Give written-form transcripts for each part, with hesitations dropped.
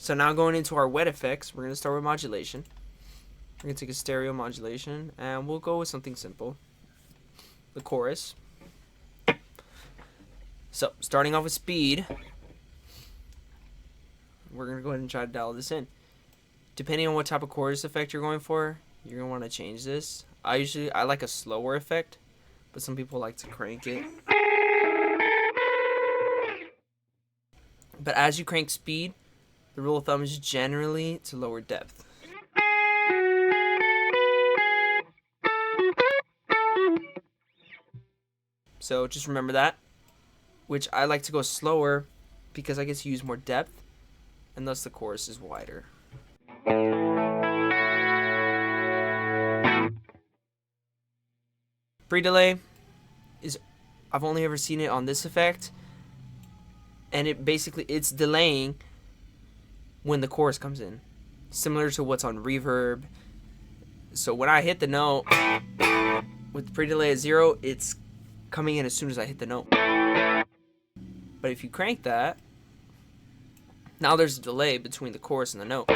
So now going into our wet effects, we're going to start with modulation. We're going to take a stereo modulation, and we'll go with something simple. The chorus. So, starting off with speed, we're going to go ahead and try to dial this in. Depending on what type of chorus effect you're going for, you're going to want to change this. I like a slower effect, but some people like to crank it. But as you crank speed, the rule of thumb is generally to lower depth. So just remember that, which I like to go slower because I get to use more depth, and thus the chorus is wider. Pre-delay is, I've only ever seen it on this effect, and it's delaying when the chorus comes in, similar to what's on Reverb. So when I hit the note with the pre-delay at 0, it's coming in as soon as I hit the note. But if you crank that, now there's a delay between the chorus and the note.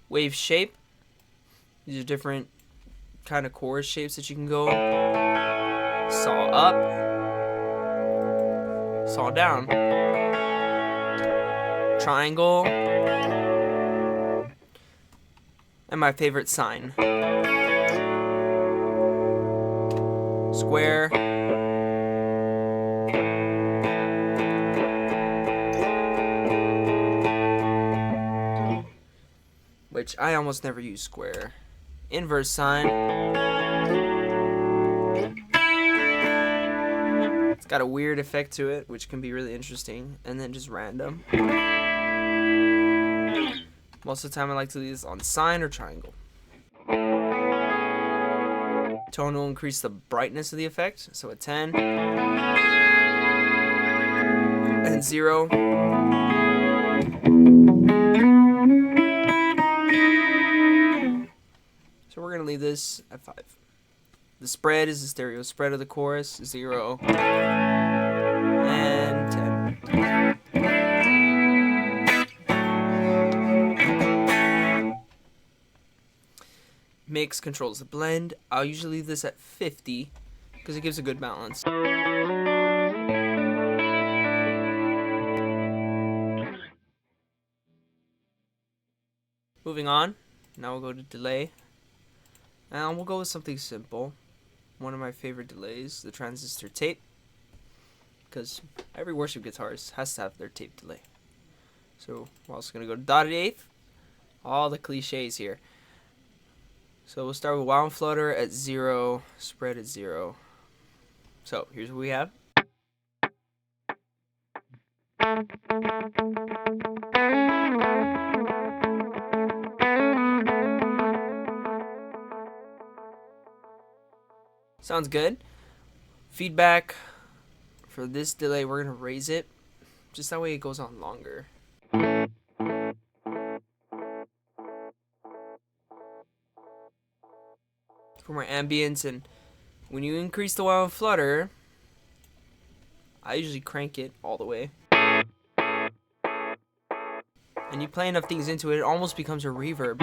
Wave shape. These are different kind of chorus shapes that you can go. Saw up, saw down, triangle, and my favorite, sine. Square, which I almost never use square. Inverse sine. It's got a weird effect to it, which can be really interesting. And then just random. Most of the time I like to leave this on sine or triangle. Tone will increase the brightness of the effect. So at 10. And 0. So we're going to leave this at 5. The spread is the stereo spread of the chorus, 0 and 10. Mix controls the blend. I'll usually leave this at 50 because it gives a good balance. Moving on, now we'll go to delay. And we'll go with something simple. One of my favorite delays, the transistor tape. Because every worship guitarist has to have their tape delay. So we're also going to go to dotted eighth. All the cliches here. So we'll start with wow and flutter at 0, spread at 0. So here's what we have. Sounds good. Feedback for this delay, we're going to raise it. Just that way it goes on longer. For more ambience, and when you increase the wow and flutter, I usually crank it all the way. And you play enough things into it, it almost becomes a reverb.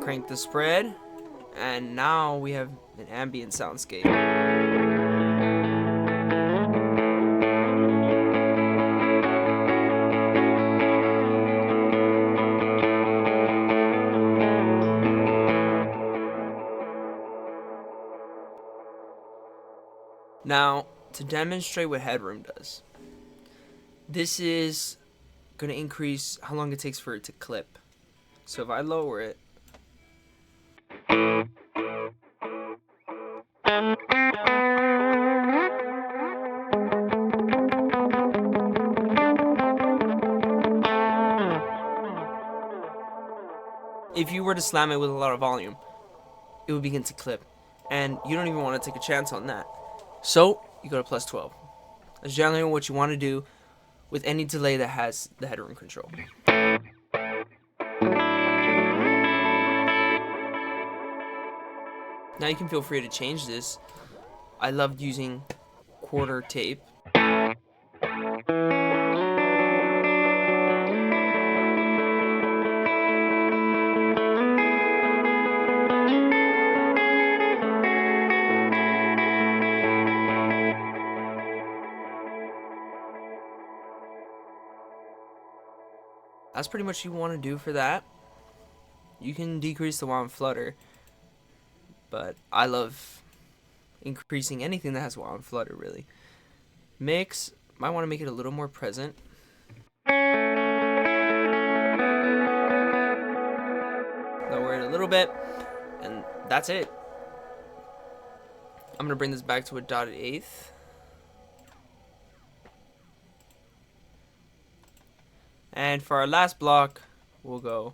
Crank the spread, and now we have an ambient soundscape. Now, to demonstrate what headroom does, this is going to increase how long it takes for it to clip. So if I lower it, if you were to slam it with a lot of volume, it would begin to clip. And you don't even want to take a chance on that. So, you go to +12. That's generally what you want to do with any delay that has the headroom control. Now you can feel free to change this. I loved using quarter tape. That's pretty much what you want to do for that. You can decrease the wow and flutter, but I love increasing anything that has wow and flutter, really. Mix, might want to make it a little more present. Lower it a little bit, and that's it. I'm going to bring this back to a dotted eighth. And for our last block, we'll go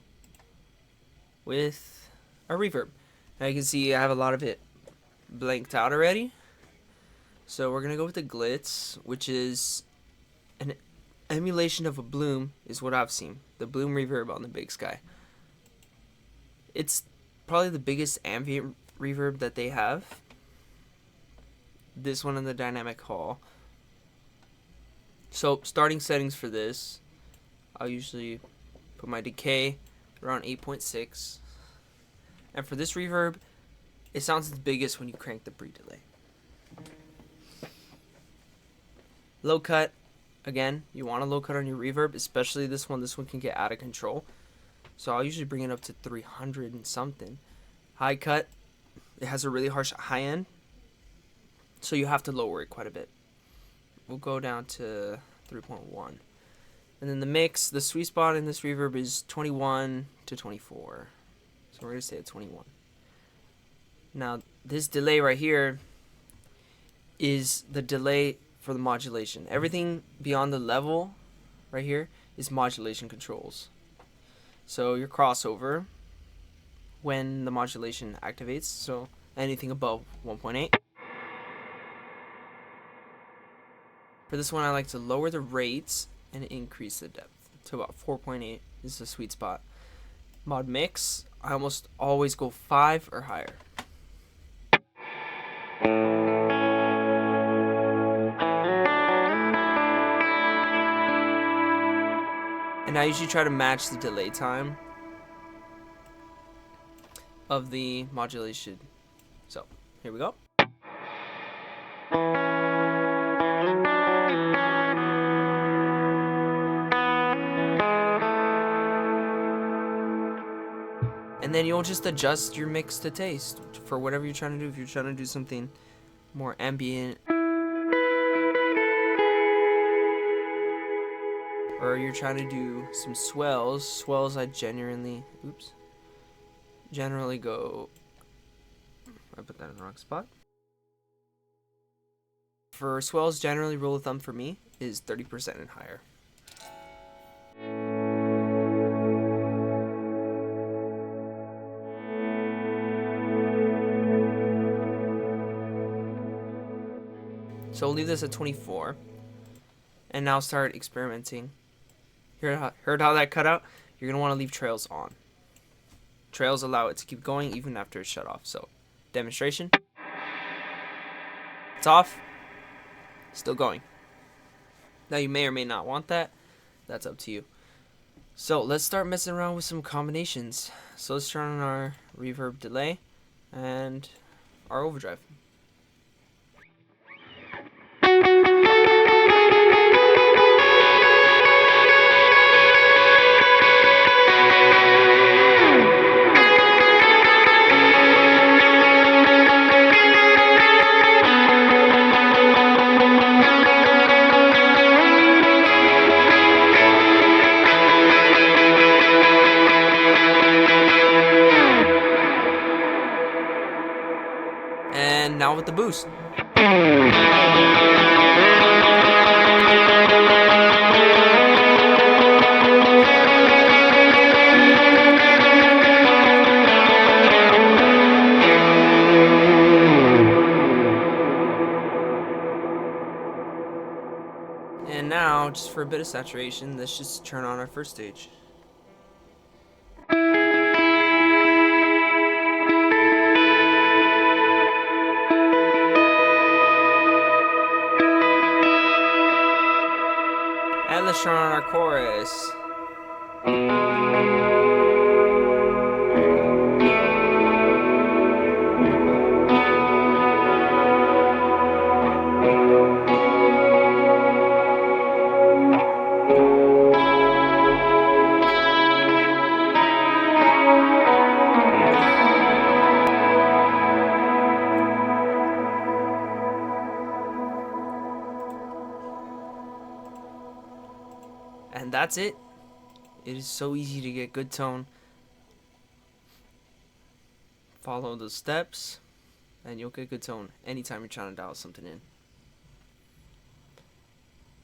with a reverb. Now you can see I have a lot of it blanked out already. So we're going to go with the Glitz, which is an emulation of a Bloom, is what I've seen. The Bloom reverb on the Big Sky. It's probably the biggest ambient reverb that they have. This one in the Dynamic Hall. So starting settings for this, I'll usually put my decay around 8.6. And for this reverb, it sounds the biggest when you crank the pre-delay. Low cut, again, you want a low cut on your reverb, especially this one. This one can get out of control. So I'll usually bring it up to 300 and something. High cut, it has a really harsh high end, so you have to lower it quite a bit. We'll go down to 3.1. And then the mix, the sweet spot in this reverb is 21 to 24. So we're going to stay at 21. Now, this delay right here is the delay for the modulation. Everything beyond the level right here is modulation controls. So your crossover, when the modulation activates, so anything above 1.8. For this one, I like to lower the rates and increase the depth to about 4.8 is the sweet spot. Mod mix, I almost always go 5 or higher. And I usually try to match the delay time of the modulation. So here we go. And then you'll just adjust your mix to taste for whatever you're trying to do. If you're trying to do something more ambient, or you're trying to do some swells, I generally go, I put that in the wrong spot. For swells, generally rule of thumb for me is 30% and higher. So we'll leave this at 24, and now start experimenting. Heard how that cut out? You're going to want to leave trails on. Trails allow it to keep going even after it's shut off. So, demonstration. It's off. Still going. Now you may or may not want that. That's up to you. So let's start messing around with some combinations. So let's turn on our reverb delay and our overdrive. And now with the boost. And now, just for a bit of saturation, let's just turn on our first stage. And let's turn on our chorus. And that's it. It is so easy to get good tone. Follow the steps and you'll get good tone anytime you're trying to dial something in.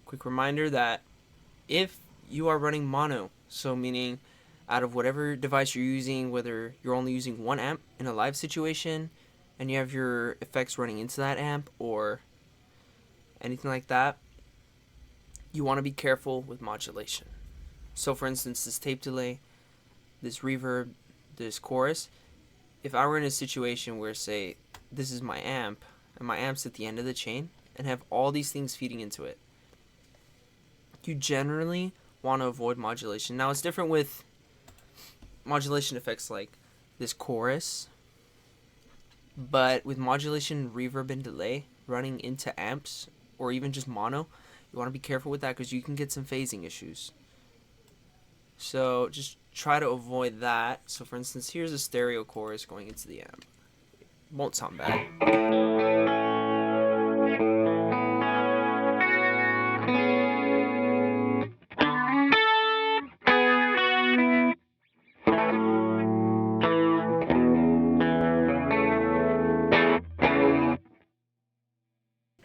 Quick reminder that if you are running mono, so meaning out of whatever device you're using, whether you're only using one amp in a live situation and you have your effects running into that amp or anything like that, you want to be careful with modulation. So for instance, this tape delay, this reverb, this chorus, if I were in a situation where, say, this is my amp and my amp's at the end of the chain and have all these things feeding into it, you generally want to avoid modulation. Now it's different with modulation effects like this chorus, but with modulation, reverb, and delay running into amps or even just mono, you want to be careful with that because you can get some phasing issues. So just try to avoid that. So for instance, here's a stereo chorus going into the amp. Won't sound bad.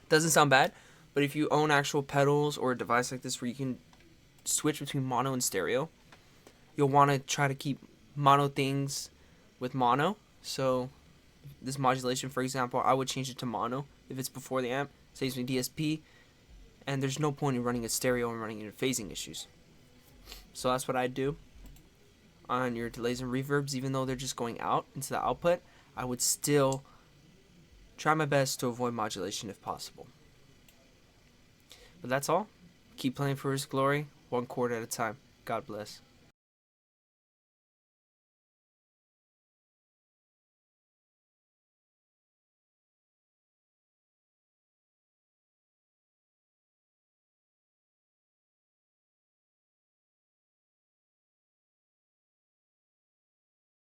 Doesn't sound bad, but if you own actual pedals or a device like this where you can switch between mono and stereo, you'll want to try to keep mono things with mono. So this modulation, for example, I would change it to mono if it's before the amp, saves me DSP, and there's no point in running a stereo and running into phasing issues. So that's what I do on your delays and reverbs. Even though they're just going out into the output, I would still try my best to avoid modulation if possible. But that's all. Keep playing for His glory, one chord at a time. God bless.